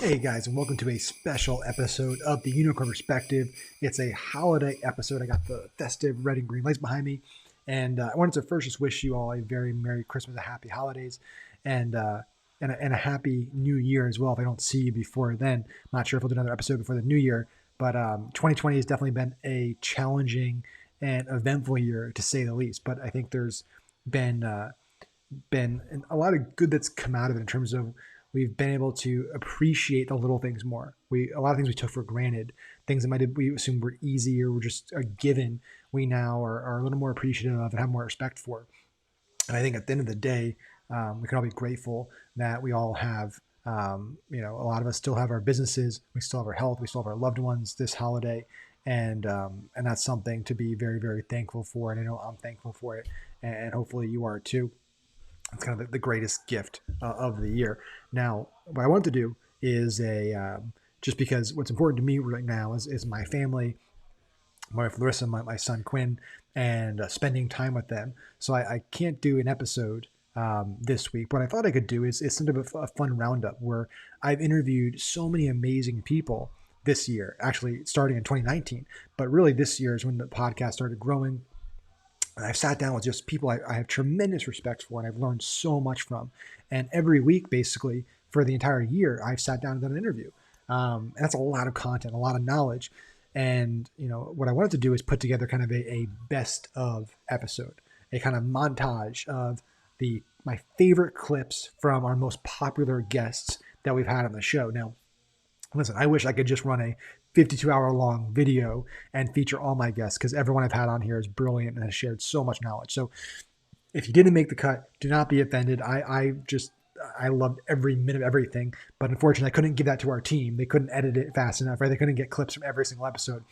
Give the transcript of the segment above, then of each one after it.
Hey guys, and welcome to a special episode of the Unicorn Perspective. It's a holiday episode. I got the festive red and green lights behind me, and I wanted to first just wish you all a very Merry Christmas, a Happy Holidays, and a Happy New Year as well. If I don't see you before then, I'm not sure if we'll do another episode before the New Year, but 2020 has definitely been a challenging and eventful year to say the least. But I think there's been a lot of good that's come out of it in terms of we've been able to appreciate the little things more. A lot of things we took for granted, things that we assumed were easy or were just a given, we now are a little more appreciative of and have more respect for. And I think at the end of the day, we can all be grateful that we all have, a lot of us still have our businesses, we still have our health, we still have our loved ones this holiday. And that's something to be very, very thankful for. And I know I'm thankful for it. And hopefully you are too. It's kind of the greatest gift of the year. Now, what I want to do is just because what's important to me right now is my family, my wife Larissa, my son Quinn, and spending time with them. So I can't do an episode this week. What I thought I could do is sort of a fun roundup where I've interviewed so many amazing people this year, actually starting in 2019. But really this year is when the podcast started growing. And I've sat down with just people I have tremendous respect for and I've learned so much from. And every week, basically, for the entire year, I've sat down and done an interview. And that's a lot of content, a lot of knowledge. And, what I wanted to do is put together kind of a best of episode, a kind of montage of my favorite clips from our most popular guests that we've had on the show. Now, listen, I wish I could just run a 52-hour long video and feature all my guests because everyone I've had on here is brilliant and has shared so much knowledge. So if you didn't make the cut, do not be offended. I loved every minute of everything, but unfortunately I couldn't give that to our team. They couldn't edit it fast enough, right? They couldn't get clips from every single episode.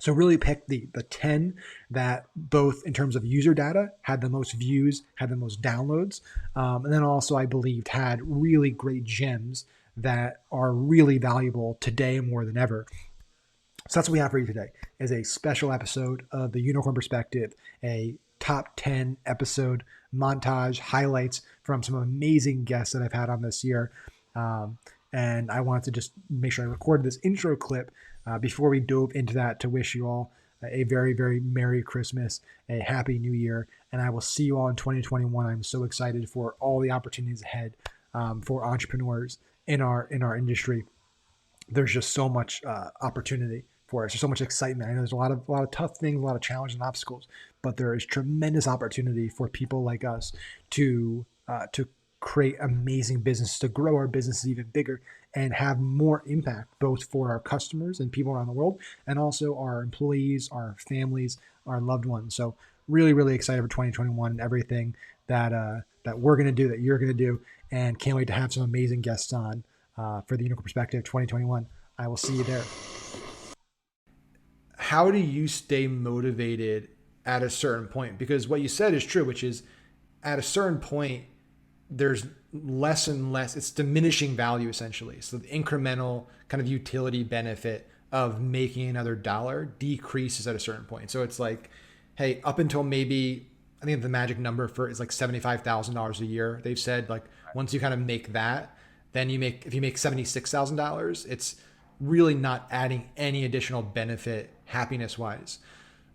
So really pick the 10 that both in terms of user data had the most views, had the most downloads. And then also I believed had really great gems that are really valuable today more than ever. So that's what we have for you today is a special episode of the Unicorn Perspective, a top 10 episode montage highlights from some amazing guests that I've had on this year. And I wanted to just make sure I recorded this intro clip before we dove into that to wish you all a very, very Merry Christmas, a Happy New Year, and I will see you all in 2021. I'm so excited for all the opportunities ahead for entrepreneurs in our industry. There's just so much opportunity for us. There's so much excitement. I know there's a lot of tough things, a lot of challenges and obstacles, but there is tremendous opportunity for people like us to create amazing businesses, to grow our businesses even bigger and have more impact both for our customers and people around the world, and also our employees, our families, our loved ones. So really, really excited for 2021 and everything that we're going to do, that you're going to do, and can't wait to have some amazing guests on for the Unicorn Perspective 2021. I will see you there. How do you stay motivated at a certain point? Because what you said is true, which is at a certain point, there's less and less, it's diminishing value essentially. So the incremental kind of utility benefit of making another dollar decreases at a certain point. So it's like, hey, up until maybe, I think the magic number for it is like $75,000 a year. They've said like once you kind of make that, then if you make $76,000, it's really not adding any additional benefit happiness wise.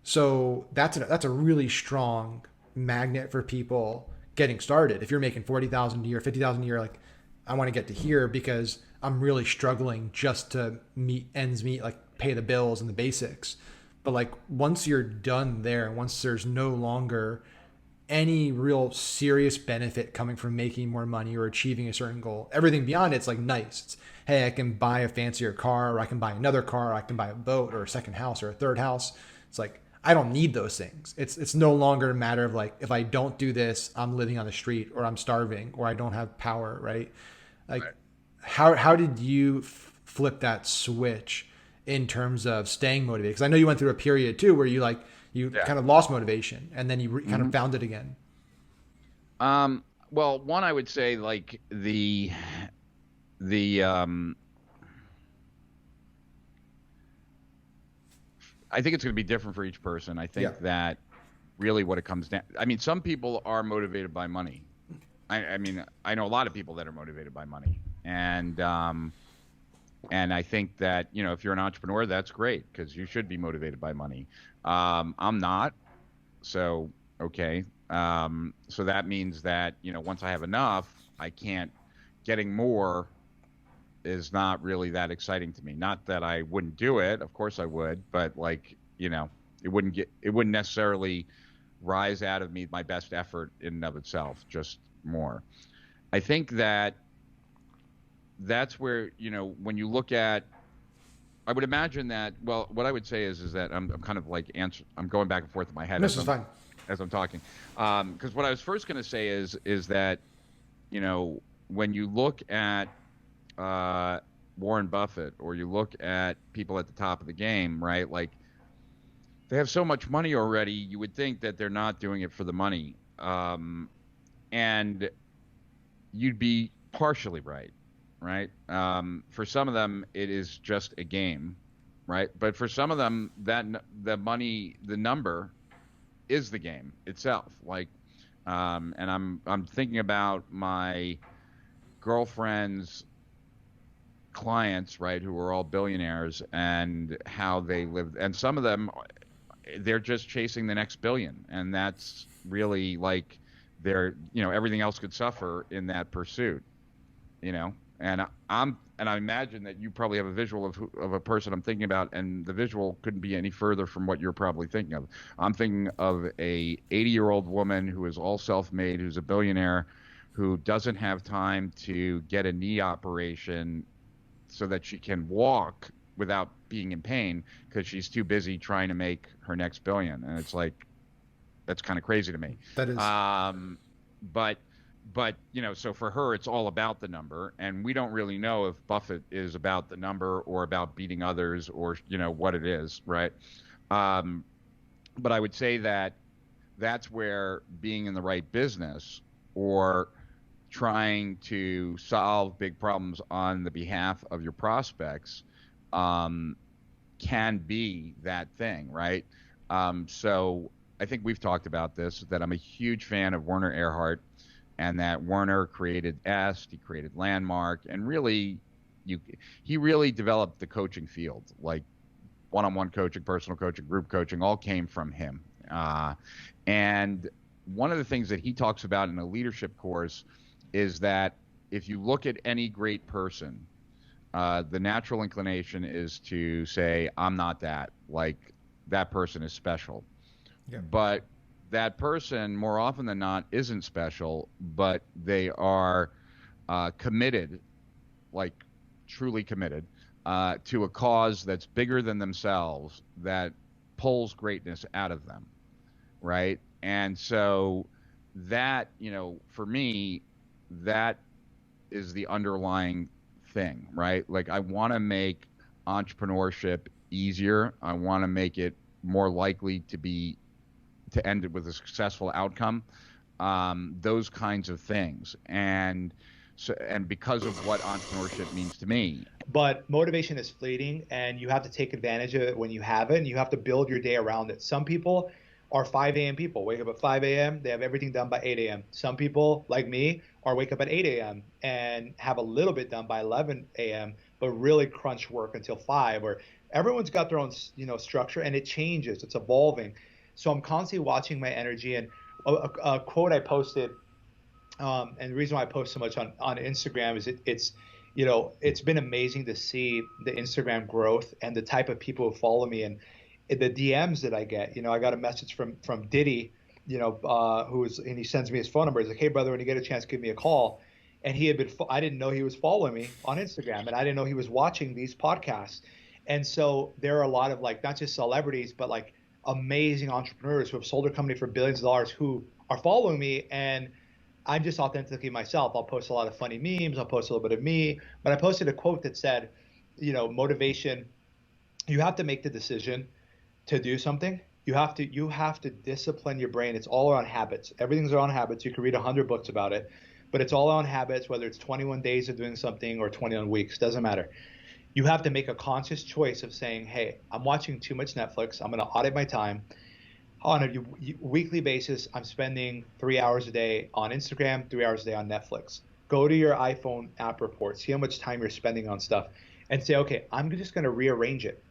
So that's a really strong magnet for people getting started. If you're making $40,000 a year, $50,000 a year, like I want to get to here because I'm really struggling just to meet ends meet, like pay the bills and the basics. But like once you're done there, once there's no longer any real serious benefit coming from making more money or achieving a certain goal, everything beyond it's like nice. It's, hey, I can buy a fancier car, or I can buy another car, or I can buy a boat or a second house or a third house. It's like, I don't need those things. It's no longer a matter of like, if I don't do this, I'm living on the street or I'm starving or I don't have power, right? Like how did you flip that switch in terms of staying motivated? Because I know you went through a period too where you kind of lost motivation and then you kind of found it again. Well, one, I would say like the I think it's going to be different for each person. I think that really what it comes down, I mean, some people are motivated by money. I mean, I know a lot of people that are motivated by money, and And I think that, if you're an entrepreneur, that's great because you should be motivated by money. I'm not. So, okay. So that means that, once I have enough, I can't, getting more is not really that exciting to me. Not that I wouldn't do it. Of course I would, but like, it wouldn't necessarily rise out of me my best effort in and of itself, just more. I think that that's where, when you look at, I would imagine that, well, what I would say is that I'm kind of like I'm going back and forth in my head This is fine. as I'm talking. Because what I was first going to say is that, when you look at uh, Warren Buffett, or you look at people at the top of the game, right? Like, they have so much money already, you would think that they're not doing it for the money. And you'd be partially right, right? For some of them, it is just a game, right? But for some of them, the money, the number, is the game itself. Like, and I'm thinking about my girlfriend's clients, right, who are all billionaires, and how they live. And some of them, they're just chasing the next billion, and that's really like everything else could suffer in that pursuit, and I imagine that you probably have a visual of a person I'm thinking about, and the visual couldn't be any further from what you're probably thinking of. I'm thinking of a 80-year-old woman who is all self-made, who's a billionaire, who doesn't have time to get a knee operation so that she can walk without being in pain because she's too busy trying to make her next billion. And it's like, that's kind of crazy to me. That is. But so for her, it's all about the number, and we don't really know if Buffett is about the number or about beating others, or what it is, right? Um, but I would say that that's where being in the right business, or trying to solve big problems on the behalf of your prospects, um, can be that thing, right? So I think we've talked about this, that I'm a huge fan of Werner Erhard, and that Werner created EST, he created Landmark, and really, he really developed the coaching field. Like, one-on-one coaching, personal coaching, group coaching, all came from him. And one of the things that he talks about in a leadership course is that if you look at any great person, the natural inclination is to say, I'm not that. Like, that person is special. Yeah. But that person, more often than not, isn't special, but they are committed, like truly committed, to a cause that's bigger than themselves, that pulls greatness out of them, right? And so that, for me, that is the underlying thing, right? Like, I want to make entrepreneurship easier. I want to make it more likely to end it with a successful outcome. Those kinds of things. And so, and because of what entrepreneurship means to me. But motivation is fleeting, and you have to take advantage of it when you have it, and you have to build your day around it. Some people are 5 a.m. people, wake up at 5 a.m., they have everything done by 8 a.m. Some people, like me, are wake up at 8 a.m. and have a little bit done by 11 a.m., but really crunch work until 5. Or everyone's got their own, structure, and it changes. It's evolving. So I'm constantly watching my energy. And a quote I posted, and the reason why I post so much on Instagram is it's been amazing to see the Instagram growth and the type of people who follow me, and the DMs that I get. I got a message from Diddy, and he sends me his phone number. He's like, "Hey brother, when you get a chance, give me a call." And I didn't know he was following me on Instagram, and I didn't know he was watching these podcasts. And so there are a lot of, like, not just celebrities, but like amazing entrepreneurs who have sold their company for billions of dollars who are following me. And I'm just authentically myself. I'll post a lot of funny memes. I'll post a little bit of me. But I posted a quote that said, motivation, you have to make the decision to do something. You have to discipline your brain. It's all around habits. Everything's around habits. You can read 100 books about it, but it's all around habits, whether it's 21 days of doing something or 21 weeks, doesn't matter. You have to make a conscious choice of saying, hey, I'm watching too much Netflix. I'm going to audit my time. On a weekly basis, I'm spending 3 hours a day on Instagram, 3 hours a day on Netflix. Go to your iPhone app report, see how much time you're spending on stuff, and say, okay, I'm just going to rearrange it.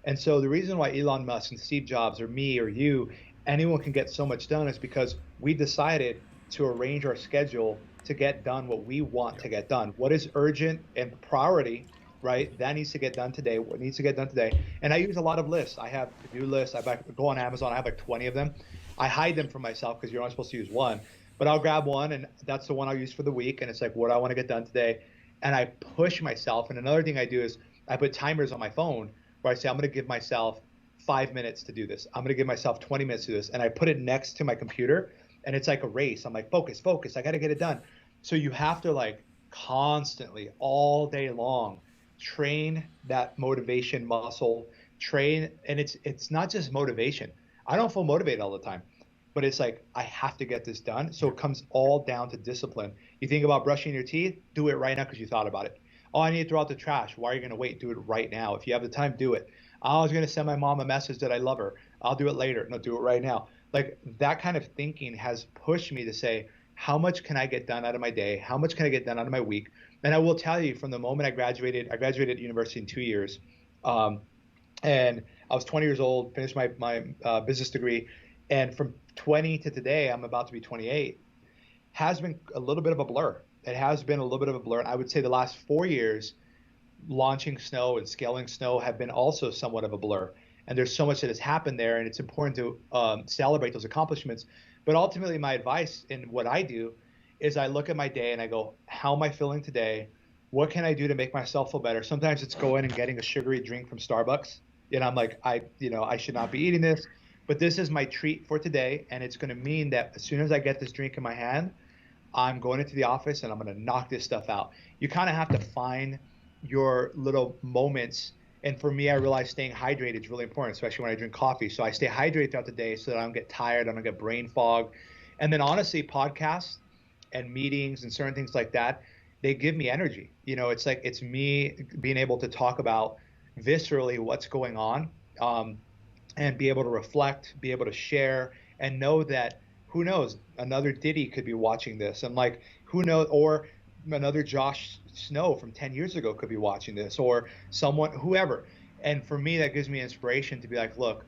And so the reason why Elon Musk and Steve Jobs or me or you, anyone can get so much done is because we decided to arrange our schedule to get done what we want Yep. to get done. What is urgent and priority, right? That needs to get done today. What needs to get done today? And I use a lot of lists. I have to-do lists. Go on Amazon. I have like 20 of them. I hide them from myself because you're only supposed to use one. But I'll grab one, and that's the one I'll use for the week. And it's like, what do I want to get done today? And I push myself. And another thing I do is I put timers on my phone where I say, I'm going to give myself 5 minutes to do this. I'm going to give myself 20 minutes to do this. And I put it next to my computer, and it's like a race. I'm like, focus, focus. I got to get it done. So you have to like constantly, all day long, train that motivation muscle, train. And it's not just motivation. I don't feel motivated all the time, but it's like, I have to get this done. So it comes all down to discipline. You think about brushing your teeth, do it right now because you thought about it. Oh, I need to throw out the trash. Why are you going to wait? Do it right now. If you have the time, do it. I was going to send my mom a message that I love her. I'll do it later. No, do it right now. Like that kind of thinking has pushed me to say, how much can I get done out of my day? How much can I get done out of my week? And I will tell you, from the moment I graduated university in 2 years. Um, and I was 20 years old, finished my business degree. And from 20 to today, I'm about to be 28, has been a little bit of a blur. It has been a little bit of a blur. And I would say the last 4 years, launching Snow and scaling Snow have been also somewhat of a blur. And there's so much that has happened there, and it's important to celebrate those accomplishments. But ultimately, my advice in what I do is I look at my day and I go, how am I feeling today? What can I do to make myself feel better? Sometimes it's going and getting a sugary drink from Starbucks. And I'm like, I should not be eating this, but this is my treat for today. And it's going to mean that as soon as I get this drink in my hand, I'm going into the office and I'm going to knock this stuff out. You kind of have to find your little moments. And for me, I realize staying hydrated is really important, especially when I drink coffee. So I stay hydrated throughout the day so that I don't get tired, I don't get brain fog. And then honestly, podcasts and meetings and certain things like that, they give me energy. It's like it's me being able to talk about viscerally what's going on, um, and be able to reflect, be able to share, and know that who knows, another Diddy could be watching this, and like who knows, or another Josh Snow from 10 years ago could be watching this, or someone, whoever. And for me, that gives me inspiration to be like, look,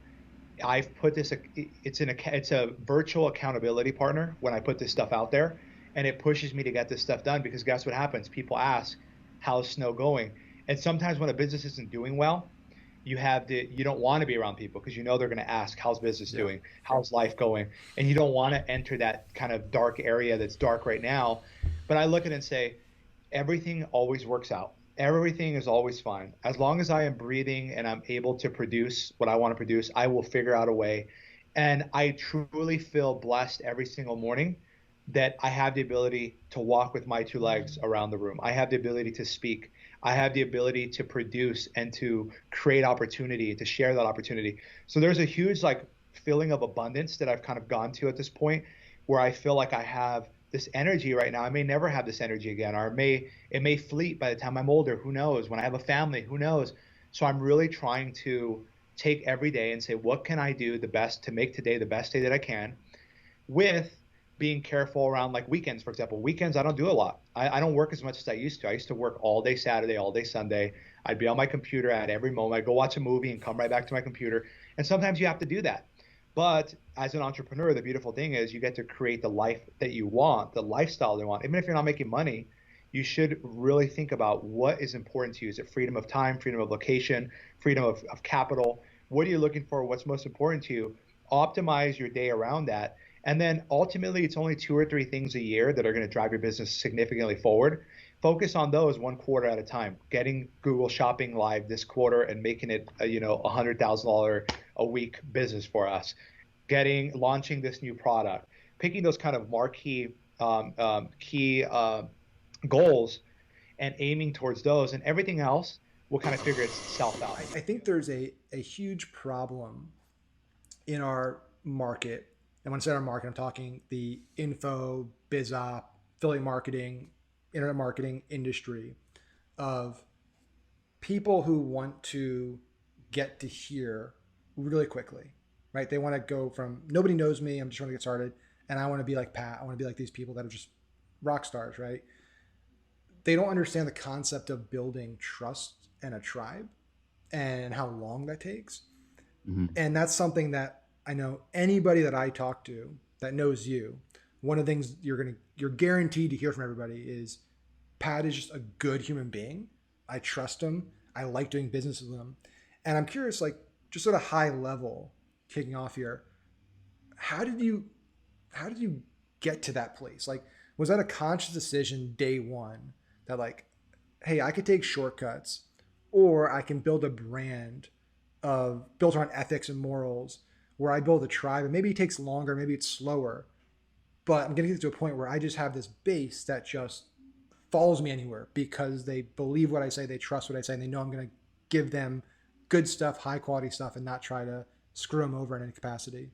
I've put this, it's a virtual accountability partner when I put this stuff out there, and it pushes me to get this stuff done because guess what happens? People ask, how's Snow going? And sometimes when a business isn't doing well, you don't want to be around people because they're going to ask, how's business Yeah. doing? How's life going? And you don't want to enter that kind of dark area that's dark right now. But I look at it and say, everything always works out. Everything is always fine. As long as I am breathing and I'm able to produce what I want to produce, I will figure out a way. And I truly feel blessed every single morning that I have the ability to walk with my two legs around the room. I have the ability to speak. I have the ability to produce and to create opportunity, to share that opportunity. So there's a huge like feeling of abundance that I've kind of gone to at this point where I feel like I have this energy right now. I may never have this energy again, or it may fleet by the time I'm older. Who knows? When I have a family, who knows? So I'm really trying to take every day and say, what can I do the best to make today the best day that I can, with being careful around like weekends, for example. Weekends, I don't do a lot. I don't work as much as I used to. I used to work all day Saturday, all day Sunday. I'd be on my computer at every moment. I'd go watch a movie and come right back to my computer. And sometimes you have to do that. But as an entrepreneur, the beautiful thing is you get to create the life that you want, the lifestyle you want. Even if you're not making money, you should really think about what is important to you. Is it freedom of time, freedom of location, freedom of capital? What are you looking for? What's most important to you? Optimize your day around that. And then ultimately, it's only two or three things a year that are going to drive your business significantly forward. Focus on those one quarter at a time. Getting Google Shopping live this quarter and making it $100,000 a week business for us. Launching this new product. Picking those kind of marquee key goals and aiming towards those, and everything else will kind of figure itself out. I think there's a huge problem in our market. And when I say our market, I'm talking the info, biz op, affiliate marketing, internet marketing industry, of people who want to get to here really quickly, right? They want to go from nobody knows me, I'm just trying to get started, and I want to be like Pat. I want to be like these people that are just rock stars, right? they don't understand the concept of building trust and a tribe and how long that takes. Mm-hmm. And that's something that I know anybody that I talk to that knows you, one of the things you're guaranteed to hear from everybody is Pat is just a good human being. I trust him. I like doing business with him. And I'm curious, like, just sort of high level, kicking off here, how did you get to that place? Like, was that a conscious decision day one that, like, hey, I could take shortcuts, or I can build a brand of built around ethics and morals, where I build a tribe, and maybe it takes longer, maybe it's slower, but I'm getting to a point where I just have this base that just follows me anywhere because they believe what I say, they trust what I say, and they know I'm going to give them good stuff, high quality stuff, and not try to screw them over in any capacity.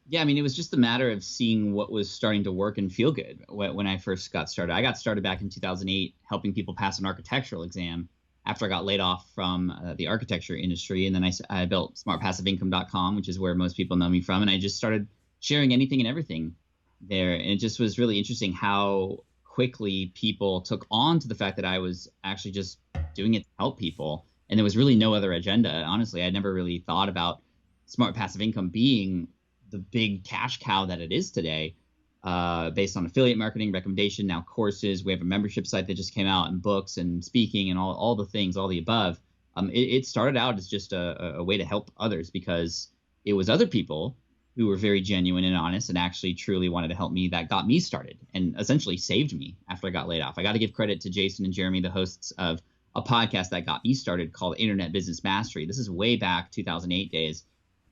Yeah, I mean, it was just a matter of seeing what was starting to work and feel good when I first got started. I got started back in 2008 helping people pass an architectural exam after I got laid off from the architecture industry. And then I built smartpassiveincome.com, which is where most people know me from. And I just started sharing anything and everything there. And it just was really interesting how quickly people took on to the fact that I was actually just doing it to help people. And there was really no other agenda. Honestly, I never really thought about smart passive income being the big cash cow that it is today, based on affiliate marketing, recommendation, now courses. We have a membership site that just came out, and books and speaking and all the things, all the above. It started out as just a way to help others, because it was other people who were very genuine and honest and actually truly wanted to help me that got me started and essentially saved me after I got laid off. I got to give credit to Jason and Jeremy, the hosts of a podcast that got me started called Internet Business Mastery. This is way back 2008 days.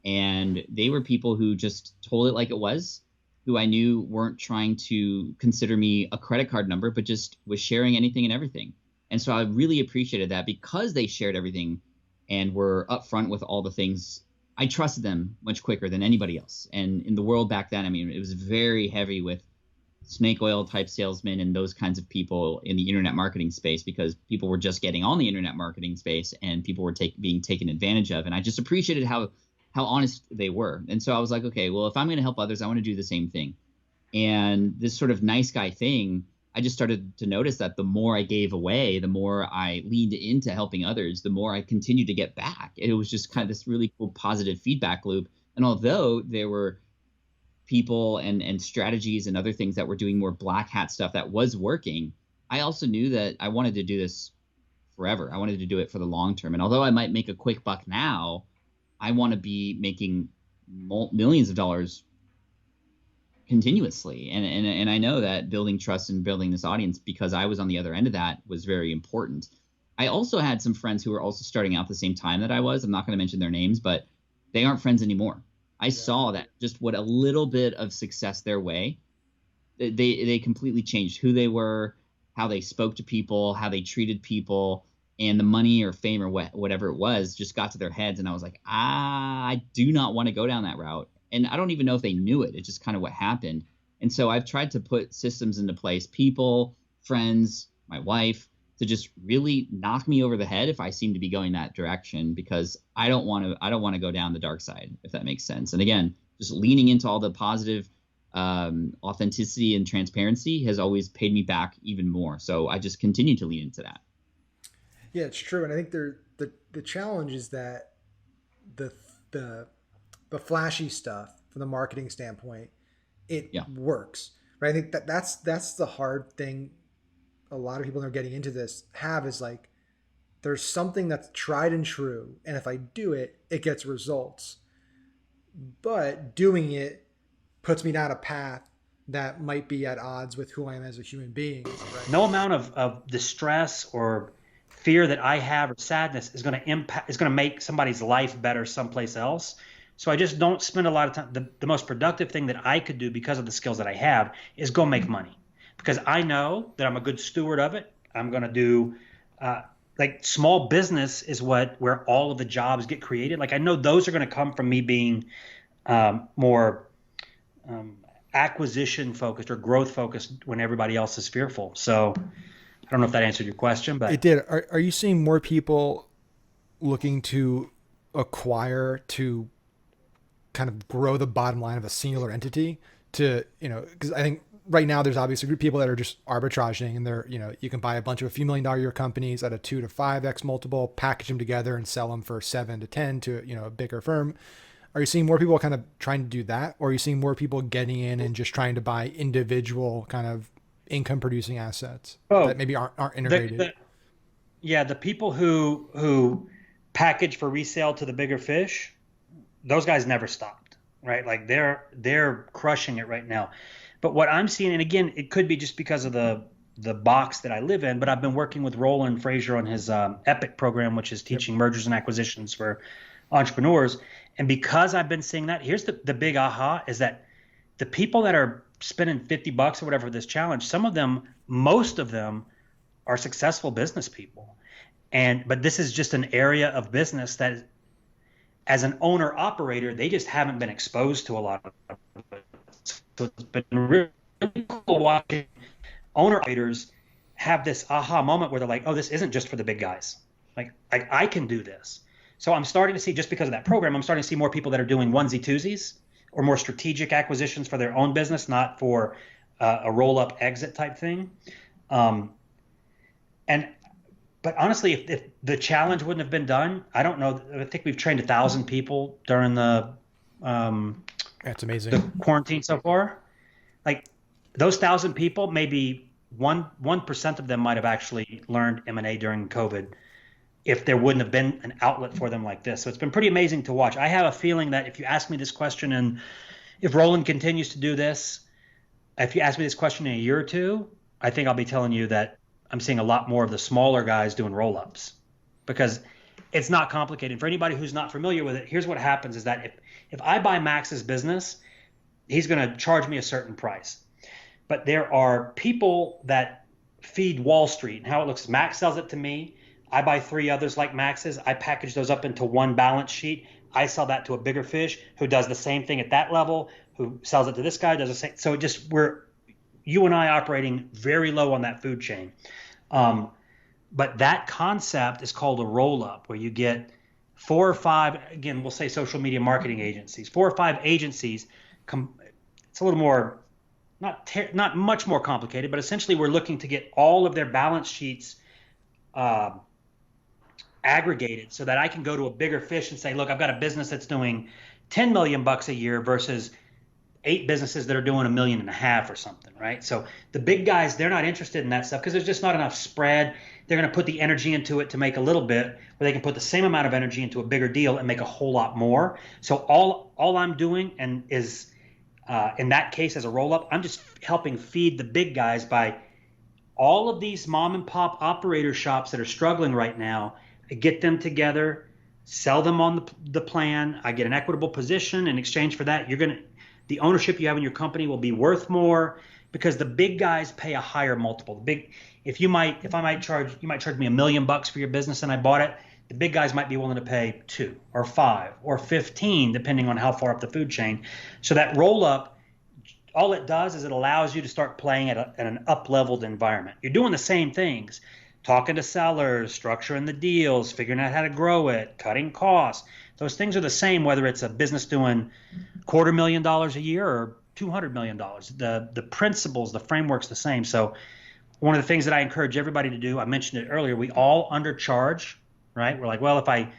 And they were people who just told it like it was, who I knew weren't trying to consider me a credit card number, but just was sharing anything and everything. And so I really appreciated that, because they shared everything and were upfront with all the things. I trusted them much quicker than anybody else. And in the world back then, I mean, it was very heavy with snake oil type salesmen and those kinds of people in the internet marketing space, because people were just getting on the internet marketing space and people were being taken advantage of. And I just appreciated how honest they were. And so I was like, okay, well, if I'm going to help others, I want to do the same thing. And this sort of nice guy thing, I just started to notice that the more I gave away, the more I leaned into helping others, the more I continued to get back. It was just kind of this really cool positive feedback loop. And although there were people and strategies and other things that were doing more black hat stuff that was working, I also knew that I wanted to do this forever. I wanted to do it for the long term. And although I might make a quick buck now, I want to be making millions of dollars continuously. And I know that building trust and building this audience, because I was on the other end of that, was very important. I also had some friends who were also starting out the same time that I was. I'm not going to mention their names, but they aren't friends anymore. I saw that just what a little bit of success their way, they completely changed who they were, how they spoke to people, how they treated people. And the money or fame or whatever it was just got to their heads. And I was like, I do not want to go down that route. And I don't even know if they knew it. It's just kind of what happened. And so I've tried to put systems into place, people, friends, my wife, to just really knock me over the head if I seem to be going that direction, because I don't want to go down the dark side, if that makes sense. And again, just leaning into all the positive authenticity and transparency has always paid me back even more. So I just continue to lean into that. Yeah, it's true, and I think the challenge is that the flashy stuff from the marketing standpoint, it works, right? I think that's the hard thing. A lot of people that are getting into this is like, there's something that's tried and true, and if I do it, it gets results. But doing it puts me down a path that might be at odds with who I am as a human being. Right? No amount of distress or fear that I have or sadness is going to make somebody's life better someplace else. So I just don't spend a lot of time. The most productive thing that I could do, because of the skills that I have, is go make money, because I know that I'm a good steward of it. I'm going to do like small business is where all of the jobs get created. Like I know those are going to come from me being more acquisition focused or growth focused when everybody else is fearful. So I don't know if that answered your question, but it did. Are you seeing more people looking to acquire to kind of grow the bottom line of a singular entity to, because I think right now there's obviously people that are just arbitraging, and they're, you can buy a bunch of a few $1 million a year companies at a 2 to 5x multiple, package them together and sell them for 7 to 10 to, a bigger firm. Are you seeing more people kind of trying to do that? Or are you seeing more people getting in and just trying to buy individual kind of income producing assets that maybe aren't integrated? The people who package for resale to the bigger fish, those guys never stopped, right? Like they're crushing it right now. But what I'm seeing, and again, it could be just because of the box that I live in, but I've been working with Roland Frazier on his EPIC program, which is teaching mergers and acquisitions for entrepreneurs. And because I've been seeing that, here's the big aha, is that the people that are spending $50 or whatever for this challenge, most of them are successful business people. But this is just an area of business that, as an owner operator, they just haven't been exposed to a lot of it. So it's been really cool watching owner operators have this aha moment where they're like, oh, this isn't just for the big guys. Like I can do this. So I'm starting to see, just because of that program, I'm starting to see more people that are doing onesie twosies or more strategic acquisitions for their own business, not for a roll-up exit type thing. But honestly, if the challenge wouldn't have been done, I don't know. I think we've trained 1,000 people during the that's amazing. The quarantine so far. Like those 1,000 people, maybe 1% of them might have actually learned M&A during COVID, if there wouldn't have been an outlet for them like this. So it's been pretty amazing to watch. I have a feeling that if you ask me this question, and if Roland continues to do this, if you ask me this question in a year or two, I think I'll be telling you that I'm seeing a lot more of the smaller guys doing roll-ups, because it's not complicated. For anybody who's not familiar with it, here's what happens is that if I buy Max's business, he's going to charge me a certain price. But there are people that feed Wall Street, and how it looks. Max sells it to me. I buy 3 others like Max's. I package those up into one balance sheet. I sell that to a bigger fish who does the same thing at that level, who sells it to this guy, does the same. So you and I operating very low on that food chain. But that concept is called a roll-up, where you get 4 or 5, again, we'll say social media marketing agencies, 4 or 5 agencies. It's a little more, not much more complicated, but essentially we're looking to get all of their balance sheets aggregated so that I can go to a bigger fish and say, look, I've got a business that's doing $10 million a year versus 8 businesses that are doing $1.5 million or something, right? So the big guys, they're not interested in that stuff because there's just not enough spread. They're going to put the energy into it to make a little bit, where they can put the same amount of energy into a bigger deal and make a whole lot more. So all I'm doing is in that case as a roll-up, I'm just helping feed the big guys by all of these mom and pop operator shops that are struggling right now. I get them together, sell them on the plan. I get an equitable position. In exchange for that, the ownership you have in your company will be worth more, because the big guys pay a higher multiple. You might charge me $1 million for your business and I bought it. The big guys might be willing to pay 2 or 5 or 15, depending on how far up the food chain. So that roll up, all it does is it allows you to start playing at an up-leveled environment. You're doing the same things, talking to sellers, structuring the deals, figuring out how to grow it, cutting costs. Those things are the same whether it's a business doing $250,000 a year or $200 million. The principles, the framework's the same. So one of the things that I encourage everybody to do, I mentioned it earlier, we all undercharge, right? We're like, well, if I've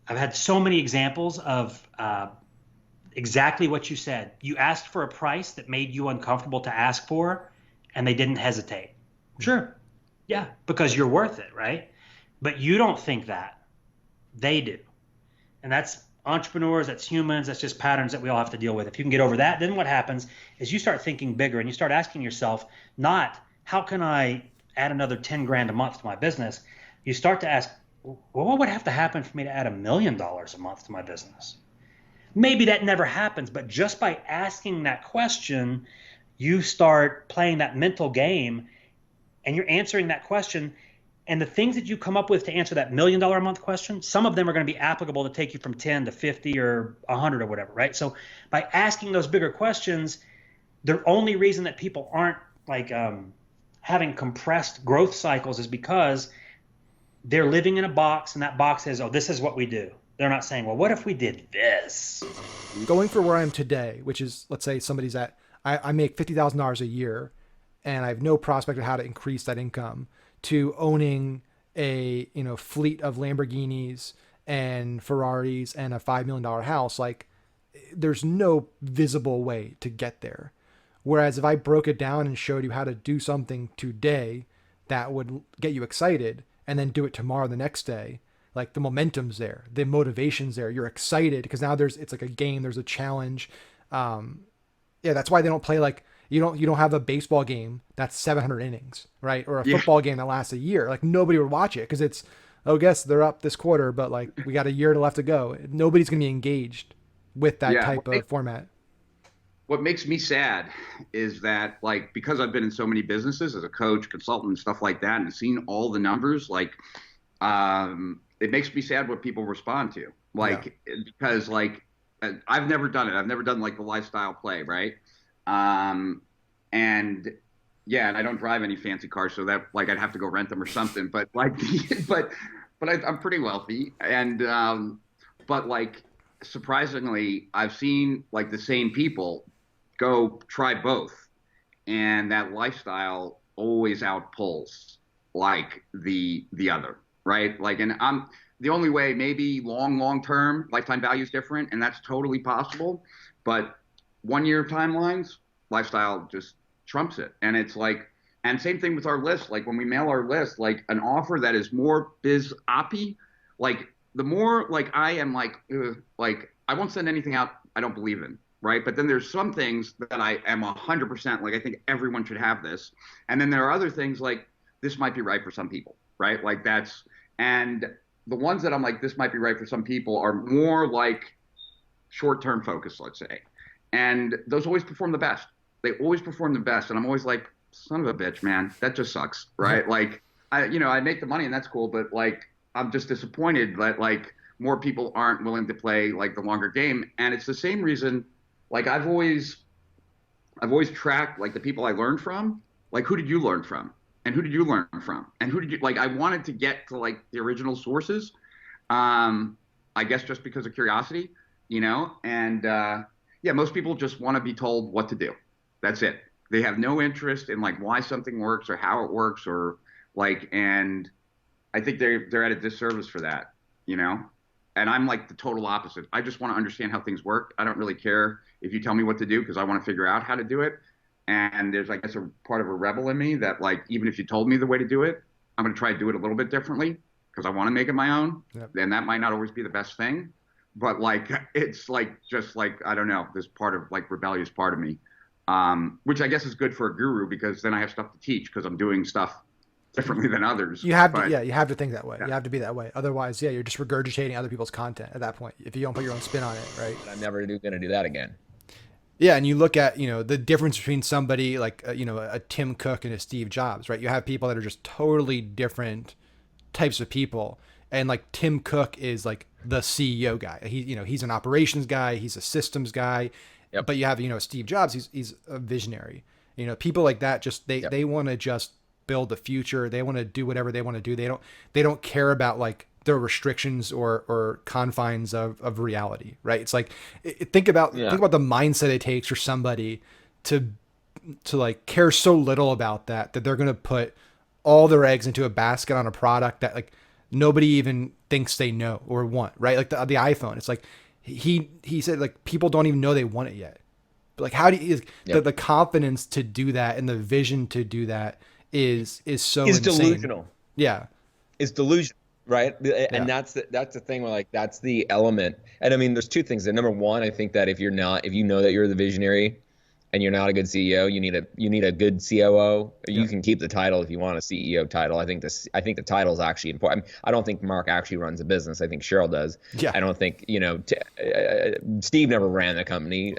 had so many examples of exactly what you said. You asked for a price that made you uncomfortable to ask for, and they didn't hesitate. Sure. Yeah, because you're worth it, right? But you don't think that. They do. And that's entrepreneurs, that's humans, that's just patterns that we all have to deal with. If you can get over that, then what happens is you start thinking bigger and you start asking yourself, not how can I add another 10 grand a month to my business? You start to ask, well, what would have to happen for me to add $1 million a month to my business? Maybe that never happens, but just by asking that question, you start playing that mental game and you're answering that question. And the things that you come up with to answer that $1 million a month question, some of them are going to be applicable to take you from 10 to 50 or 100 or whatever, right? So by asking those bigger questions, the only reason that people aren't like having compressed growth cycles is because they're living in a box, and that box says, oh, this is what we do. They're not saying, well, what if we did this? Going for where I am today, which is, let's say somebody's at, I make $50,000 a year and I have no prospect of how to increase that income, to owning a, fleet of Lamborghinis and Ferraris and a $5 million house. Like, there's no visible way to get there. Whereas if I broke it down and showed you how to do something today that would get you excited, and then do it tomorrow, the next day, like, the momentum's there, the motivation's there, you're excited because now it's like a game, there's a challenge. That's why they don't play, like, you don't have a baseball game that's 700 innings, right? Or a football game that lasts a year. Like, nobody would watch it because it's, oh, guess they're up this quarter, but like, we got a year left to go. Nobody's going to be engaged with that type of format. What makes me sad is that, like, because I've been in so many businesses as a coach, consultant, and stuff like that, and seen all the numbers, like, it makes me sad what people respond to. Like, because, like, I've never done it. I've never done, like, the lifestyle play, right? And I don't drive any fancy cars, so that, like, I'd have to go rent them or something. But, like, but I'm pretty wealthy, and but, like, surprisingly, I've seen, like, the same people go try both, and that lifestyle always outpulls, like, the other, right? Like, and I'm the only way, maybe long term lifetime value is different, and that's totally possible, but 1 year timelines, lifestyle just trumps it. And it's like, and same thing with our list. Like, when we mail our list, like, an offer that is more biz oppy, like, the more, like, I am like I won't send anything out I don't believe in, right? But then there's some things that I am 100% like, I think everyone should have this. And then there are other things like, this might be right for some people, right? Like, that's, and the ones that I'm like, this might be right for some people are more like short-term focus, let's say. And those always perform the best. They always perform the best. And I'm always like, son of a bitch, man, that just sucks, right? Like, I make the money and that's cool, but, like, I'm just disappointed that, like, more people aren't willing to play, like, the longer game. And it's the same reason, like, I've always tracked, like, the people I learned from, like, who did you learn from? And who did you learn from? And who did you, like, I wanted to get to, like, the original sources, I guess just because of curiosity, and most people just want to be told what to do. That's it. They have no interest in, like, why something works or how it works, or, like, and I think they're at a disservice for that, and I'm like the total opposite. I just want to understand how things work. I don't really care if you tell me what to do, because I want to figure out how to do it. And there's, I guess, a part of a rebel in me that, like, even if you told me the way to do it, I'm going to try to do it a little bit differently because I want to make it my own. Yep. And that might not always be the best thing, but, like, it's like, just like, I don't know, this part of, like, rebellious part of me, which I guess is good for a guru, because then I have stuff to teach because I'm doing stuff differently than others. You have to think that way. Yeah. You have to be that way. Otherwise, you're just regurgitating other people's content at that point, if you don't put your own spin on it, right? I'm never going to do that again. Yeah, and you look at, the difference between somebody like, a Tim Cook and a Steve Jobs, right? You have people that are just totally different types of people. And, like, Tim Cook is, like, the CEO guy. He's an operations guy. He's a systems guy. Yep. But you have, Steve Jobs, he's a visionary. People like that, just, they want to just build the future. They want to do whatever they want to do. They don't care about, like, the restrictions or confines of reality, right? It's like, think about the mindset it takes for somebody to like care so little about that they're going to put all their eggs into a basket on a product that, like, nobody even thinks they know or want, right? Like the iPhone. It's like, he said, like, people don't even know they want it yet. But, like, how do you, the confidence to do that and the vision to do that is so insane. Delusional. Yeah. It's delusional. Right. And that's the thing where, like, that's the element. And I mean, there's two things there. Number one, I think that if you know that you're the visionary and you're not a good CEO, you need a good COO. You can keep the title if you want a CEO title. I think the title is actually important. I don't think Mark actually runs a business. I think Cheryl does. Yeah. I don't think, Steve never ran the company.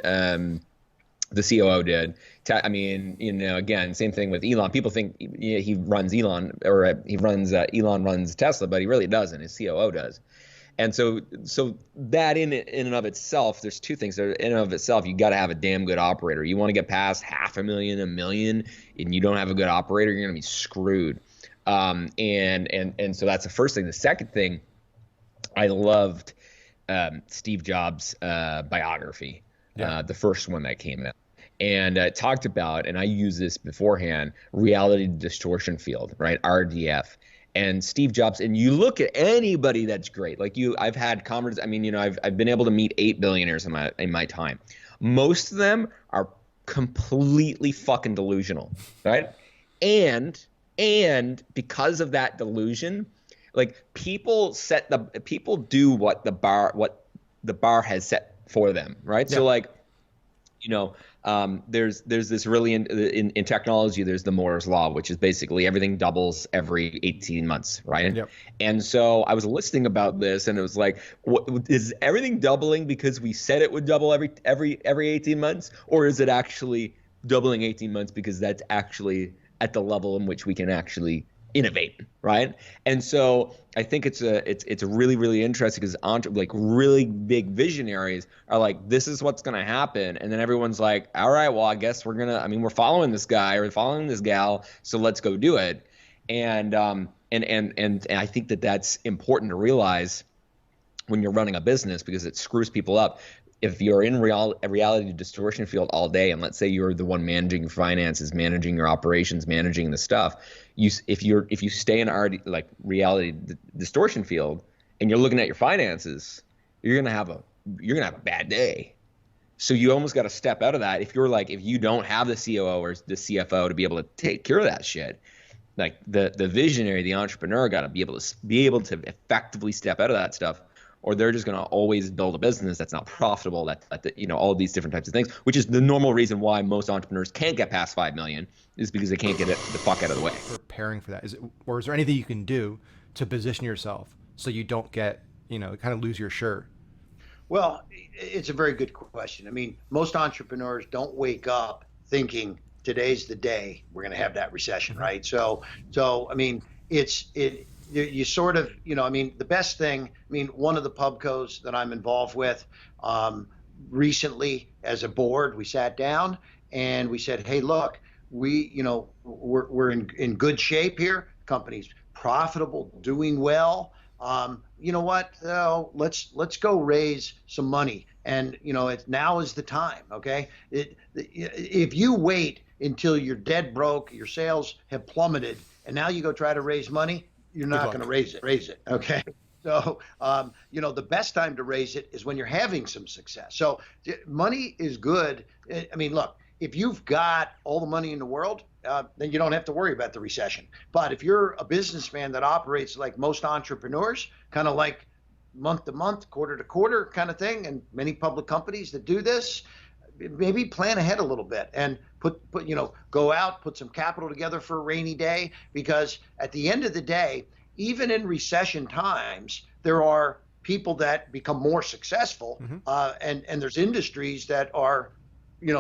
The COO did. I mean, again, same thing with Elon. People think he runs Elon, or Elon runs Tesla, but he really doesn't. His COO does. And so that in and of itself, there's two things. In and of itself, you got to have a damn good operator. You want to get past $500,000, $1 million, and you don't have a good operator, you're going to be screwed. And so that's the first thing. The second thing I loved Steve Jobs' biography, the first one that came out. And it talked about, and I used this beforehand, reality distortion field, right? RDF. And Steve Jobs, and you look at anybody that's great. Like I've had conversations. I mean, I've been able to meet 8 billionaires in my time. Most of them are completely fucking delusional, right? And because of that delusion, like people do what the bar has set for them, right? Yeah. So like, there's this really in technology, there's the Moore's law, which is basically everything doubles every 18 months, right? Yep. And so I was listening about this, and it was like, is everything doubling because we said it would double every 18 months, or is it actually doubling 18 months because that's actually at the level in which we can actually innovate, right? And so I think it's really, really interesting because like really big visionaries are like, this is what's going to happen, and then everyone's like, all right, well, I guess we're following this guy or following this gal, so let's go do it. And I think that's important to realize when you're running a business, because it screws people up. If you're in a reality distortion field all day, and let's say you're the one managing your finances, managing your operations, managing the stuff, if you stay in our like reality distortion field and you're looking at your finances, you're gonna have a bad day. So you almost got to step out of that. If you don't have the COO or the CFO to be able to take care of that shit, like the visionary, the entrepreneur, got to be able to effectively step out of that stuff, or they're just going to always build a business that's not profitable, all of these different types of things, which is the normal reason why most entrepreneurs can't get past 5 million, is because they can't get it the fuck out of the way. Preparing for that, is there anything you can do to position yourself so you don't get, kind of lose your shirt? Well, it's a very good question. I mean, most entrepreneurs don't wake up thinking today's the day we're going to have that recession, right? So I mean, you sort of, the best thing, one of the pubcos that I'm involved with, recently as a board, we sat down and we said, hey, look, we're in good shape here. Company's profitable, doing well. You know what? Let's go raise some money. And, now is the time. Okay. If you wait until you're dead broke, your sales have plummeted, and now you go try to raise money, you're not going to raise it. Okay. So, the best time to raise it is when you're having some success. So money is good. I mean, look, if you've got all the money in the world, then you don't have to worry about the recession. But if you're a businessman that operates like most entrepreneurs, kind of like month to month, quarter to quarter kind of thing, and many public companies that do this, maybe plan ahead a little bit and go out, put some capital together for a rainy day, because at the end of the day, even in recession times, there are people that become more successful, and there's industries that are,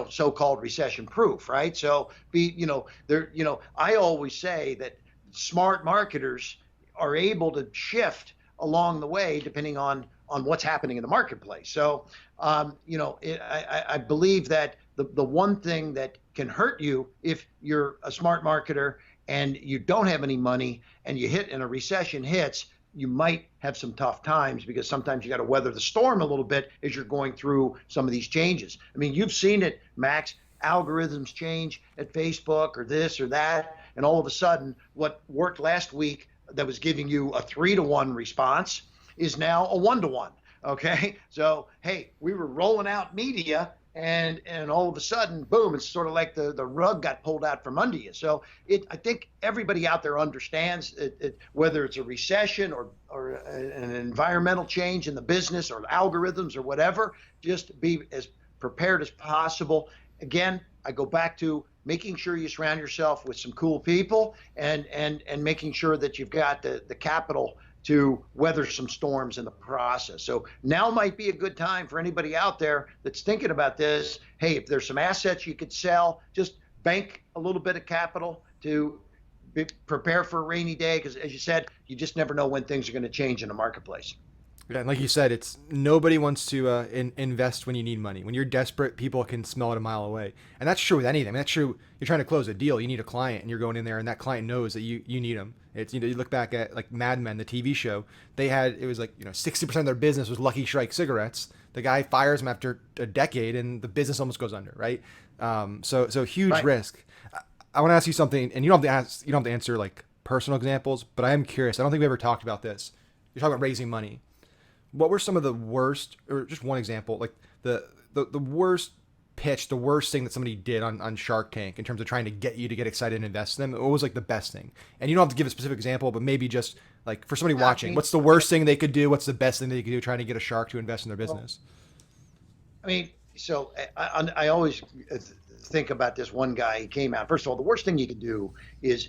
so-called recession proof, right? So I always say that smart marketers are able to shift along the way depending on what's happening in the marketplace. So, I believe that the one thing that can hurt you if you're a smart marketer and you don't have any money and a recession hits, you might have some tough times, because sometimes you got to weather the storm a little bit as you're going through some of these changes. I mean, you've seen it, Max. Algorithms change at Facebook or this or that, and all of a sudden what worked last week that was giving you a 3-to-1 response is now a 1-to-1. Okay. So, hey, we were rolling out media, and all of a sudden, boom, it's sort of like the rug got pulled out from under you. So I think everybody out there understands whether it's a recession or an environmental change in the business or algorithms or whatever, just be as prepared as possible. Again, I go back to making sure you surround yourself with some cool people and making sure that you've got the capital to weather some storms in the process. So now might be a good time for anybody out there that's thinking about this. Hey, if there's some assets you could sell, just bank a little bit of capital to prepare for a rainy day, because as you said, you just never know when things are going to change in the marketplace. Yeah, and like you said, it's nobody wants to invest when you need money. When you're desperate, people can smell it a mile away, and that's true with anything. I mean, that's true. You're trying to close a deal, you need a client, and you're going in there, and that client knows that you need them. It's you look back at like Mad Men, the TV show. They had it was like 60% of their business was Lucky Strike cigarettes. The guy fires him after a decade, and the business almost goes under. Right. So huge Right. risk. I want to ask you something, and you don't have to answer like personal examples, but I am curious. I don't think we ever talked about this. You're talking about raising money. What were some of the worst, or just one example, like the worst pitch, the worst thing that somebody did on Shark Tank in terms of trying to get you to get excited and invest in them? What was like the best thing? And you don't have to give a specific example, but maybe just like for somebody watching, what's the worst thing they could do? What's the best thing they could do trying to get a shark to invest in their business? I mean, so I always think about this one guy. He came out. First of all, the worst thing you could do is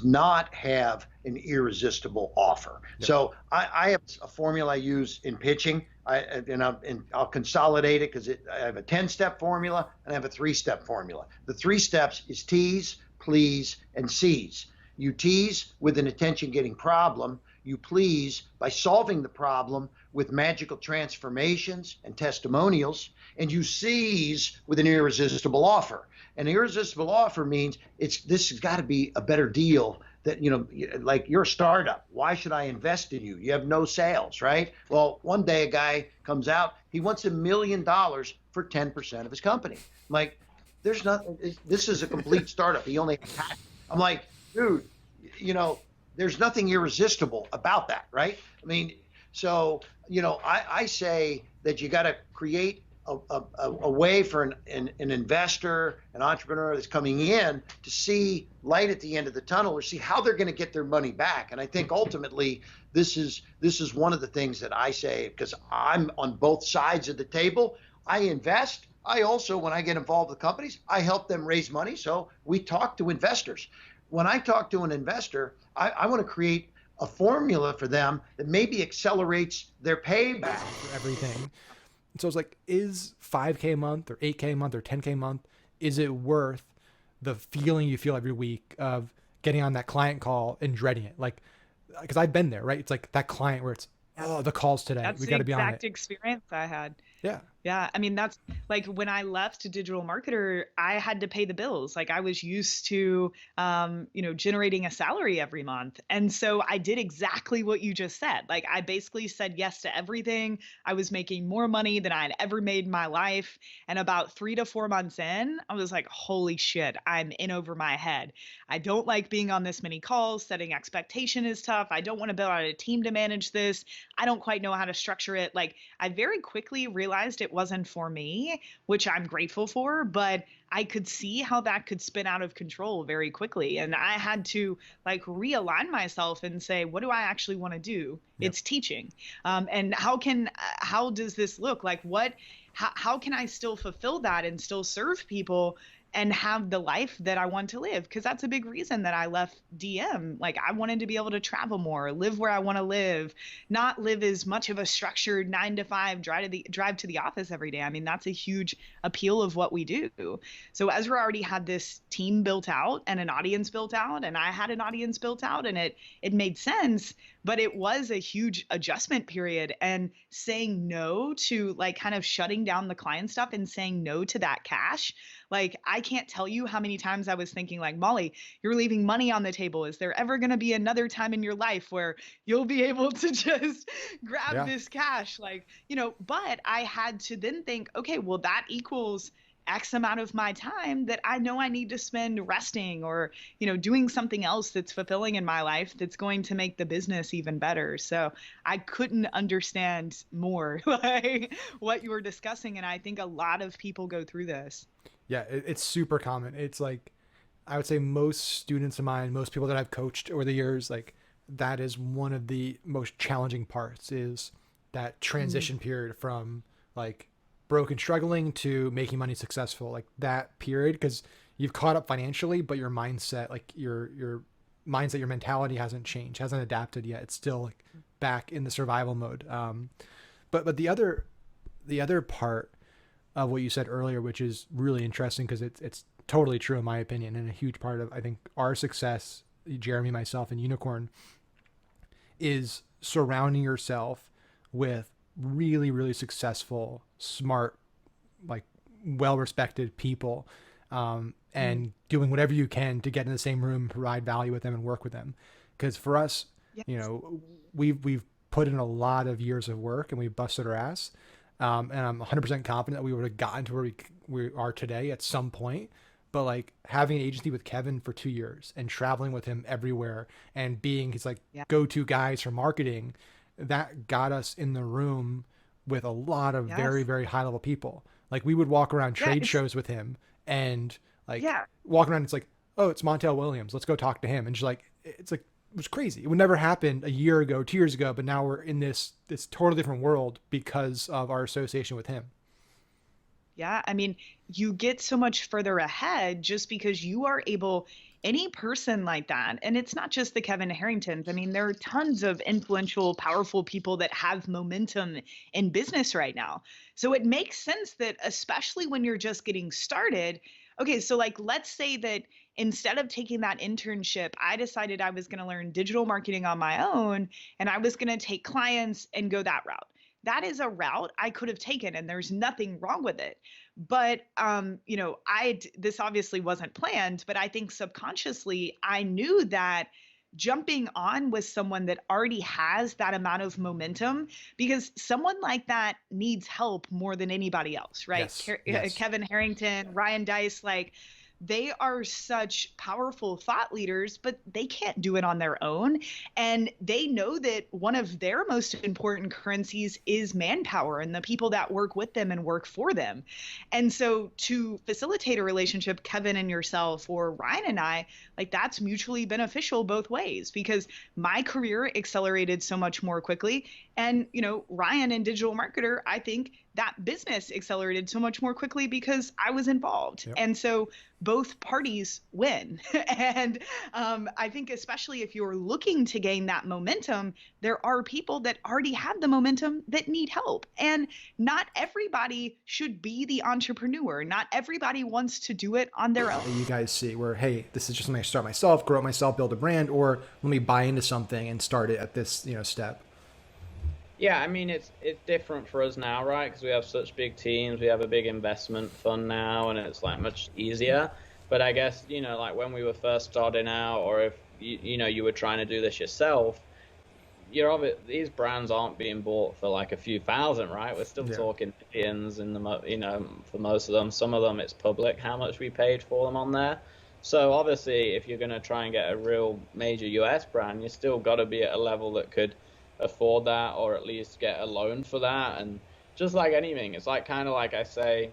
not have an irresistible offer. Yep. So I have a formula I use in pitching. I'll consolidate it because I have a 10-step formula and I have a 3-step formula. The 3 steps is tease, please, and seize. You tease with an attention-getting problem. You please by solving the problem with magical transformations and testimonials, and you seize with an irresistible offer. An irresistible offer means this has got to be a better deal that, like you're a startup. Why should I invest in you? You have no sales, right? Well, one day a guy comes out, he wants $1 million for 10% of his company. I'm like, there's nothing, this is a complete startup. He only has, I'm like, dude, there's nothing irresistible about that, right? I mean, so, I say that you got to create a way for an investor, an entrepreneur that's coming in to see light at the end of the tunnel or see how they're going to get their money back. And I think ultimately this is one of the things that I say, because I'm on both sides of the table. I invest. I also, when I get involved with companies, I help them raise money. So we talk to investors. When I talk to an investor, I want to create a formula for them that maybe accelerates their payback. For everything. So it's like, is 5K a month or 8K a month or 10K a month, is it worth the feeling you feel every week of getting on that client call and dreading it? Like, because I've been there, right? It's like that client where it's, the calls today. That's we got to be on it. That's the exact experience I had. Yeah. Yeah. I mean, that's like when I left digital marketer, I had to pay the bills. Like I was used to, generating a salary every month. And so I did exactly what you just said. Like I basically said yes to everything. I was making more money than I had ever made in my life. And about 3 to 4 months in, I was like, holy shit, I'm in over my head. I don't like being on this many calls. Setting expectation is tough. I don't want to build out a team to manage this. I don't quite know how to structure it. Like I very quickly realized it wasn't for me, which I'm grateful for, but I could see how that could spin out of control very quickly. And I had to like realign myself and say, what do I actually want to do? Yep. It's teaching. And how does this look like? How can I still fulfill that and still serve people and have the life that I want to live? Because that's a big reason that I left DM. Like I wanted to be able to travel more, live where I want to live, not live as much of a structured 9 to 5 drive to the office every day. I mean, that's a huge appeal of what we do. So Ezra already had this team built out and an audience built out, and I had an audience built out, and it made sense. But it was a huge adjustment period, and saying no to like kind of shutting down the client stuff and saying no to that cash. Like, I can't tell you how many times I was thinking like, Molly, you're leaving money on the table. Is there ever going to be another time in your life where you'll be able to just grab this cash? Like, but I had to then think, okay, well, that equals X amount of my time that I know I need to spend resting or, doing something else that's fulfilling in my life that's going to make the business even better. So I couldn't understand more like what you were discussing. And I think a lot of people go through this. Yeah, it's super common. It's like, I would say most students of mine, most people that I've coached over the years, like that is one of the most challenging parts is that transition period from like broke and struggling to making money successful, like that period, because you've caught up financially, but your mindset, like your mindset, your mentality hasn't changed, hasn't adapted yet. It's still like back in the survival mode. But the other part of what you said earlier, which is really interesting because it's totally true in my opinion, and a huge part of I think our success, Jeremy, myself, and Unicorn, is surrounding yourself with really, really successful, smart, like well-respected people, and doing whatever you can to get in the same room, provide value with them and work with them. Because for us, you know, we've put in a lot of years of work and we've busted our ass. And I'm 100% confident that we would have gotten to where we are today at some point. But like having an agency with Kevin for 2 years and traveling with him everywhere and being his like go-to guys for marketing, that got us in the room with a lot of very, very high level people. Like we would walk around trade shows with him and like walk around. It's like, oh, it's Montel Williams. Let's go talk to him. And just like, it's like, it was crazy. It would never happen a year ago, 2 years ago, but now we're in this totally different world because of our association with him. Yeah, I mean, you get so much further ahead just because you are able, any person like that, and it's not just the Kevin Harringtons. I mean, there are tons of influential, powerful people that have momentum in business right now. So it makes sense that, especially when you're just getting started, okay, so like, let's say that instead of taking that internship, I decided I was going to learn digital marketing on my own and I was going to take clients and go that route. That is a route I could have taken and there's nothing wrong with it. But, you know, this obviously wasn't planned, but I think subconsciously I knew that jumping on with someone that already has that amount of momentum, because someone like that needs help more than anybody else, right? Yes. Kevin Harrington, Ryan Dice, like, they are such powerful thought leaders, but they can't do it on their own. And they know that one of their most important currencies is manpower and the people that work with them and work for them. And so to facilitate a relationship, Kevin and yourself or Ryan and I, like that's mutually beneficial both ways because my career accelerated so much more quickly. And, you know, Ryan and digital marketer, I think that business accelerated so much more quickly because I was involved. Yep. And so both parties win. And I think especially if you're looking to gain that momentum, there are people that already have the momentum that need help. And not everybody should be the entrepreneur. Not everybody wants to do it on their own. You guys see where, hey, this is just something I start myself, grow it myself, build a brand, or let me buy into something and start it at this, you know, step. Yeah, I mean, it's different for us now, right? Because we have such big teams, we have a big investment fund now, and it's like much easier. But I guess, you know, like when we were first starting out, or if you know you were trying to do this yourself, these brands aren't being bought for like a few thousand, right? We're still talking millions in the, you know, for most of them. Some of them it's public how much we paid for them on there. So obviously, if you're going to try and get a real major US brand, you still got to be at a level that could afford that, or at least get a loan for that. And just like anything, it's like kind of like I say,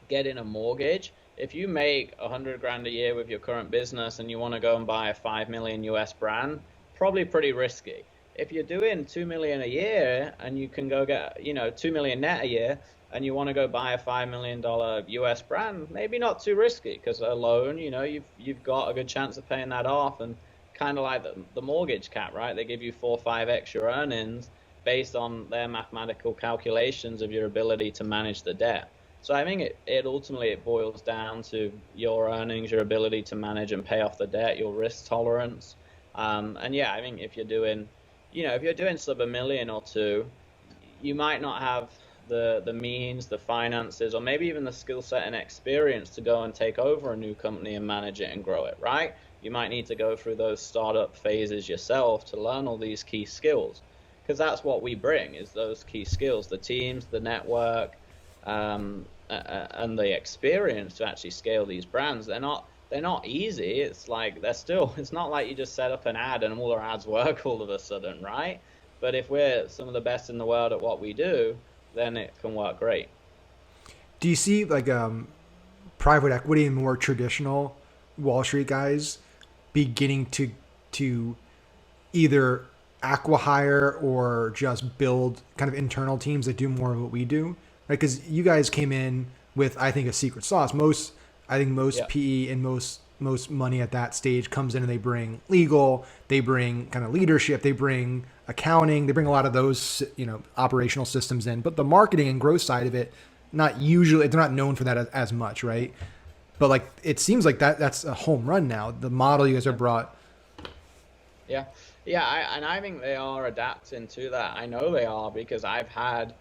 getting a mortgage. If you make $100,000 a year with your current business and you want to go and buy a 5 million US brand, probably pretty risky. If you're doing 2 million a year and you can go get, you know, 2 million net a year and you want to go buy a $5 million US brand, maybe not too risky, because a loan, you know, you've got a good chance of paying that off. And kind of like the mortgage cap, right? They give you 4 or 5 extra earnings based on their mathematical calculations of your ability to manage the debt. So I think it ultimately boils down to your earnings, your ability to manage and pay off the debt, your risk tolerance. And yeah, I think if you're doing, you know, if you're doing sub $1 million or $2 million, you might not have the means, the finances, or maybe even the skill set and experience to go and take over a new company and manage it and grow it, right? You might need to go through those startup phases yourself to learn all these key skills, because that's what we bring, is those key skills, the teams, the network, and the experience to actually scale these brands. They're not easy. It's like it's not like you just set up an ad and all our ads work all of a sudden, right? But if we're some of the best in the world at what we do, then it can work great. Do you see like private equity and more traditional Wall Street guys beginning to either acqui-hire or just build kind of internal teams that do more of what we do? Right? Because you guys came in with, I think, a secret sauce. Most PE and most money at that stage comes in and they bring legal, they bring kind of leadership, they bring accounting, they bring a lot of those, you know, operational systems in. But the marketing and growth side of it, they're not known for that as much, right? But like, it seems like that's a home run now. The model you guys have brought. Yeah, and I think they are adapting to that. I know they are because I've had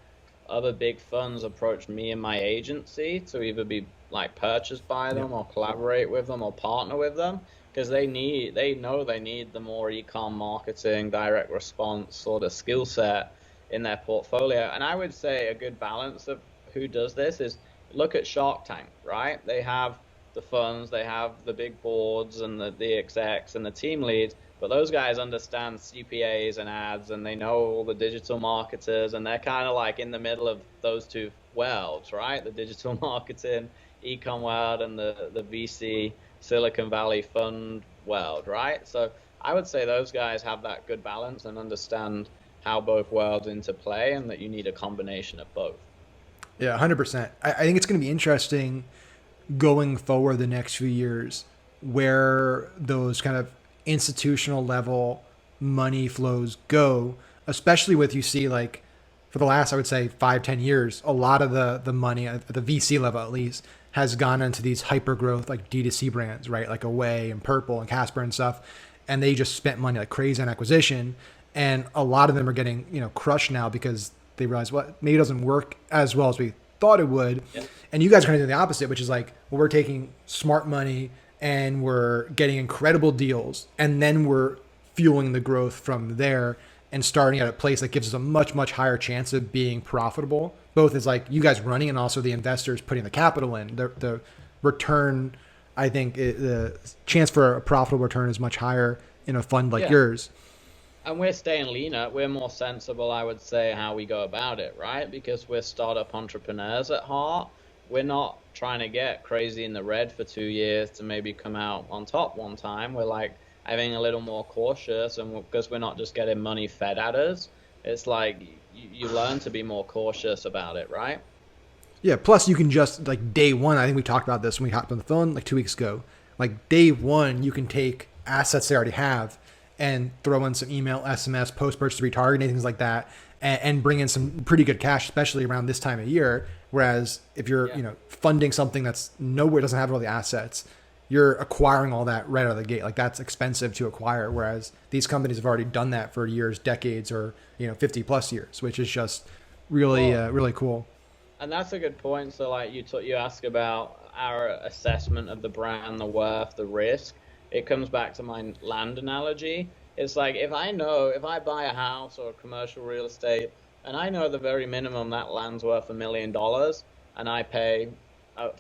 other big funds approach me and my agency to either be like purchased by Yeah. them or collaborate with them or partner with them because they know they need the more e-com marketing, direct response sort of skill set in their portfolio. And I would say a good balance of who does this is look at Shark Tank, right? They have the funds, they have the big boards and the execs and the team leads, but those guys understand CPAs and ads, and they know all the digital marketers, and they're kind of like in the middle of those two worlds, right? The digital marketing, ecom world, and the VC Silicon Valley fund world, right? So I would say those guys have that good balance and understand how both worlds interplay, and that you need a combination of both. Yeah, 100%. I think it's going to be interesting going forward the next few years where those kind of institutional level money flows go, especially with you see like for the last, I would say 5-10 years, a lot of the money at the VC level at least has gone into these hyper growth like D2C brands, right? Like Away and Purple and Casper and stuff. And they just spent money like crazy on acquisition. And a lot of them are getting, crushed now because they realize what maybe it doesn't work as well as we thought it would. Yeah. And you guys are kind of doing the opposite, which is like, well, we're taking smart money and we're getting incredible deals. And then we're fueling the growth from there and starting at a place that gives us a much, much higher chance of being profitable, both as like you guys running and also the investors putting the capital in. The return, I think the chance for a profitable return is much higher in a fund like yours. And we're staying leaner. We're more sensible, I would say, how we go about it, right? Because we're startup entrepreneurs at heart. We're not trying to get crazy in the red for 2 years to maybe come out on top one time. We're like having a little more cautious, and because we're not just getting money fed at us, it's like you learn to be more cautious about it, right? Yeah. Plus, you can just like day one. I think we talked about this when we hopped on the phone like 2 weeks ago. Like day one, you can take assets they already have and throw in some email, SMS, post-purchase retargeting, things like that, and bring in some pretty good cash, especially around this time of year. Whereas if you're, funding something that's nowhere, doesn't have all the assets, you're acquiring all that right out of the gate. Like that's expensive to acquire. Whereas these companies have already done that for years, decades, or 50 plus years, which is just really, really cool. And that's a good point. So like you ask about our assessment of the brand, the worth, the risk. It comes back to my land analogy. It's like if I buy a house or commercial real estate, and I know the very minimum that land's worth $1 million, and I pay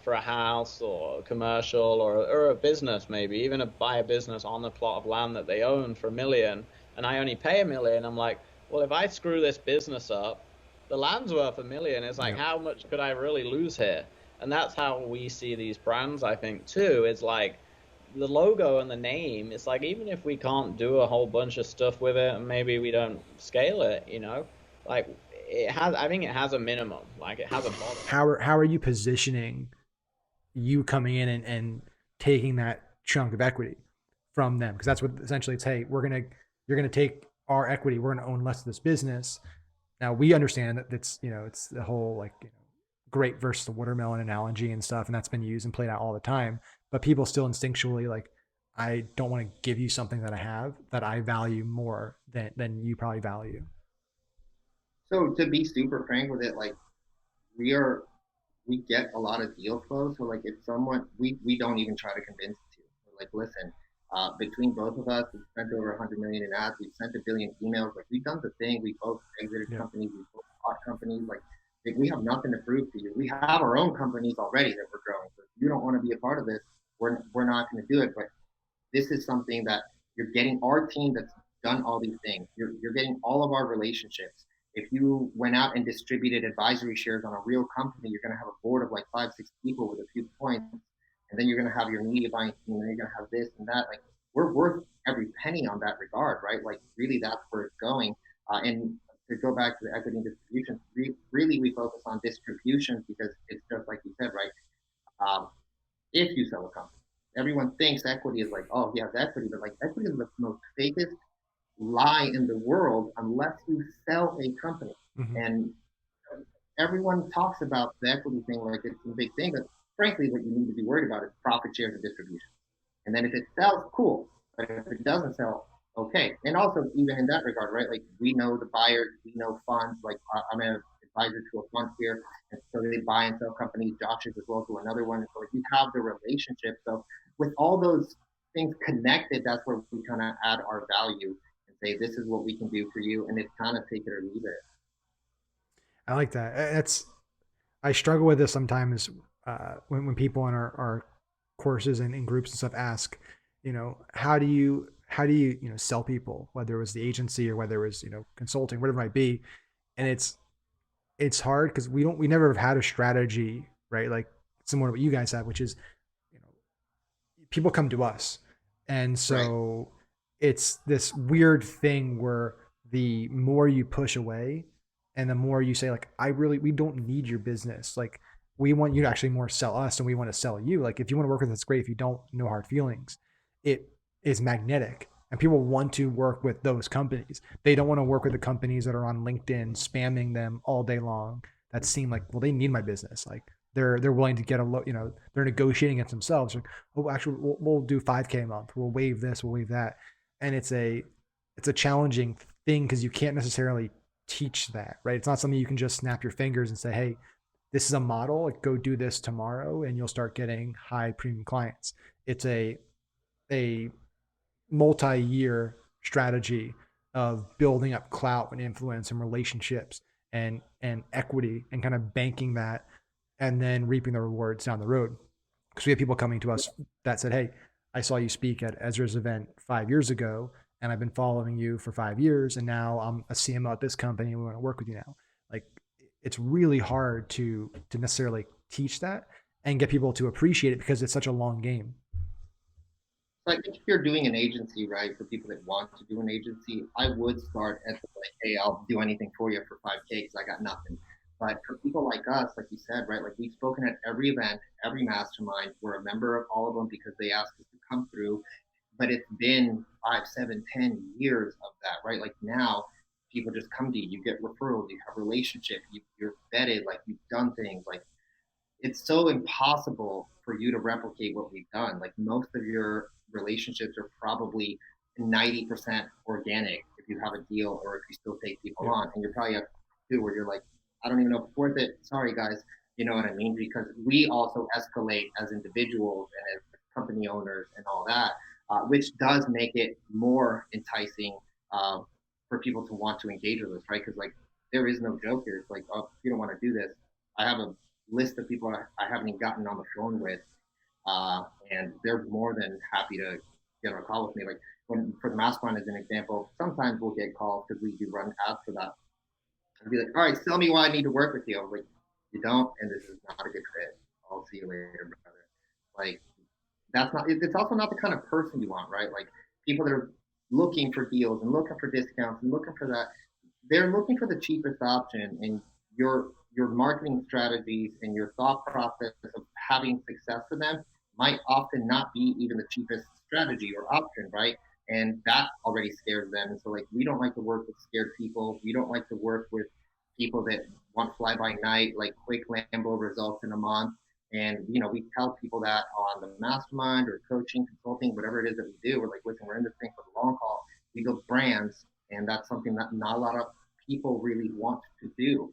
for a house or a commercial or a business, maybe even buy a business on the plot of land that they own for $1 million, and I only pay $1 million. I'm like, well, if I screw this business up, the land's worth $1 million. It's like, how much could I really lose here? And that's how we see these brands, I think, too. It's like the logo and the name. It's like even if we can't do a whole bunch of stuff with it, and maybe we don't scale it, like it has. I think it has a minimum. Like it has a bottom. How are you positioning you coming in and taking that chunk of equity from them? Because that's what essentially it's, hey, you're gonna take our equity, we're gonna own less of this business. Now we understand that it's it's the whole like grape versus the watermelon analogy and stuff, and that's been used and played out all the time. But people still instinctually like, I don't want to give you something that I have that I value more than you probably value. So to be super frank with it, like we get a lot of deal flow. So like if someone we don't even try to convince you. We're like, listen, between both of us, we've spent over 100 million in ads. We've sent a billion emails. Like we've done the thing. We both exited companies. We both bought companies. Like we have nothing to prove to you. We have our own companies already that we're growing. So if you don't want to be a part of this, we're not going to do it. But this is something that you're getting our team that's done all these things. You're getting all of our relationships. If you went out and distributed advisory shares on a real company, you're going to have a board of like 5-6 people with a few points, and then you're going to have your media buying team, and you're going to have this and that. Like we're worth every penny on that regard, right? Like really, that's where it's going. And to go back to the equity and distribution, really we focus on distributions because it's just like you said, right? If you sell a company, everyone thinks equity is like, oh, he has equity, but like equity is the most fakest lie in the world unless you sell a company. Mm-hmm. And everyone talks about the equity thing like it's a big thing, but frankly, what you need to be worried about is profit shares and distribution. And then if it sells, cool. But if it doesn't sell, Okay. And also, even in that regard, right? Like, we know the buyers, we know funds. Like, I'm an advisor to a fund here, and so they buy and sell companies. Josh is as well to another one. So like, you have the relationship. So with all those things connected, that's where we kind of add our value and say, this is what we can do for you, and it's kind of take it or leave it. I like that. I struggle with this sometimes when people in our courses and in groups and stuff ask, how do you sell people, whether it was the agency or whether it was consulting, whatever it might be, and it's hard because we never have had a strategy, right? Like similar to what you guys have, which is you know people come to us, and Right. so it's this weird thing where the more you push away and the more you say like we don't need your business, like we want you to actually more sell us and we want to sell you. Like if you want to work with us, great. If you don't, no hard feelings. It is magnetic and people want to work with those companies. They don't want to work with the companies that are on LinkedIn spamming them all day long that seem like, well, they need my business. Like they're willing to get a low, they're negotiating against themselves. Like, oh, actually, we'll do 5K a month. We'll waive this. We'll waive that. And it's a challenging thing because you can't necessarily teach that, right? It's not something you can just snap your fingers and say, hey, this is a model. Like, go do this tomorrow, and you'll start getting high premium clients. It's a multi-year strategy of building up clout and influence and relationships and equity and kind of banking that and then reaping the rewards down the road. Because we have people coming to us that said, hey, I saw you speak at Ezra's event 5 years ago, and I've been following you for 5 years, and now I'm a CMO at this company, and we want to work with you now. Like, it's really hard to necessarily teach that and get people to appreciate it because it's such a long game. So I think if you're doing an agency, right, for people that want to do an agency, I would start at the like, hey, I'll do anything for you for 5K because I got nothing. But for people like us, like you said, right, like we've spoken at every event, every mastermind. We're a member of all of them because they asked us to come through. But it's been 5, 7, 10 years of that, right? Like now, people just come to you, you get referrals, you have relationship, you're vetted, like you've done things, like it's so impossible for you to replicate what we've done. Like most of your relationships are probably 90% organic if you have a deal or if you still take people Yeah. on. And you're probably at two where you're like, I don't even know if it's worth it. Sorry, guys. You know what I mean? Because we also escalate as individuals and as company owners and all that, which does make it more enticing uh, for people to want to engage with us, right? Because like there is no joke here. It's like, oh, if you don't want to do this, I have a list of people I haven't even gotten on the phone with, and they're more than happy to get on a call with me. Like when for the mastermind as an example, sometimes we'll get calls because we do run ads for that. I'd be like, all right, tell me why I need to work with you. I'm like, you don't, and this is not a good fit. I'll see you later, brother. Like that's not. It's also not the kind of person you want, right? Like people that are looking for deals and looking for discounts and looking for that. They're looking for the cheapest option, and your marketing strategies and your thought process of having success for them might often not be even the cheapest strategy or option, right? And that already scares them. And so, like, we don't like to work with scared people. We don't like to work with people that want fly by night, like quick Lambo results in a month. And we tell people that on the mastermind or coaching, consulting, whatever it is that we do. We're like, listen, we're in this thing for the long haul. We build brands, and that's something that not a lot of people really want to do.